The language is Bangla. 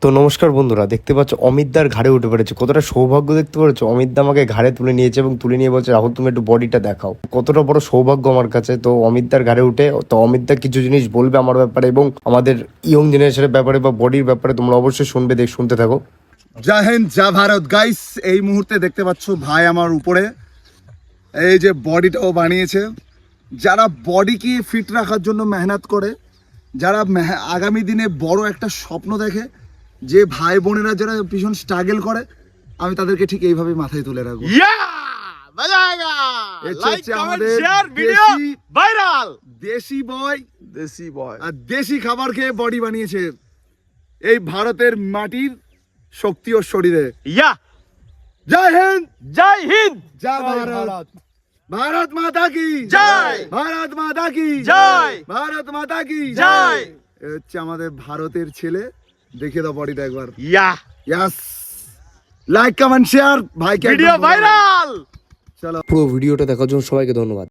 তো নমস্কার বন্ধুরা, দেখতে পাচ্ছ অমিতদার ঘাড়ে উঠে পড়েছে। কতটা সৌভাগ্য দেখতে পাচ্ছ। অমিতদা আমাকে ঘাড়ে তুলে নিয়েছে এবং তুলে নিয়ে বলছে, রাহুল তুমি একটু বডিটা দেখাও। কতটা বড় সৌভাগ্য আমার কাছে। তো অমিতদার ঘাড়ে উঠে তো অমিতদা কিছু জিনিস বলবে আমার ব্যাপারে এবং আমাদের ইয়ং জেনারেশনের ব্যাপারে বা বডির ব্যাপারে। তোমরা অবশ্যই শুনতে থাকো। জয় হিন্দ, জয় ভারত। গাইস, এই মুহূর্তে দেখতে পাচ্ছ ভাই আমার উপরে এই যে বডিটাও বানিয়েছে। যারা বডিকে ফিট রাখার জন্য মেহনত করে, যারা আগামী দিনে বড় একটা স্বপ্ন দেখে, যে ভাই বোনেরা যারা ভীষণ স্ট্রাগল করে, আমি তাদেরকে ঠিক এইভাবে মাথায় তুলে রাখবো। দেশি বয় আর দেশি খাবার খেয়ে বডি বানিয়েছে এই ভারতের মাটির শক্তি ও শরীরে। জয় হিন্দ, জয় হিন্দ, জয় ভারত। ভারত মাতা কি জয়, ভারত মাতা কি জয়, ভারত মাতা কি জয়। এ হচ্ছে আমাদের ভারতের ছেলে। দেখে দাও বডিটা একবার। ইয়াস, লাইক কমেন্ট শেয়ার ভাইকে ভিডিও ভাইরাল। চলো। পুরো ভিডিওটা দেখার জন্য সবাইকে ধন্যবাদ।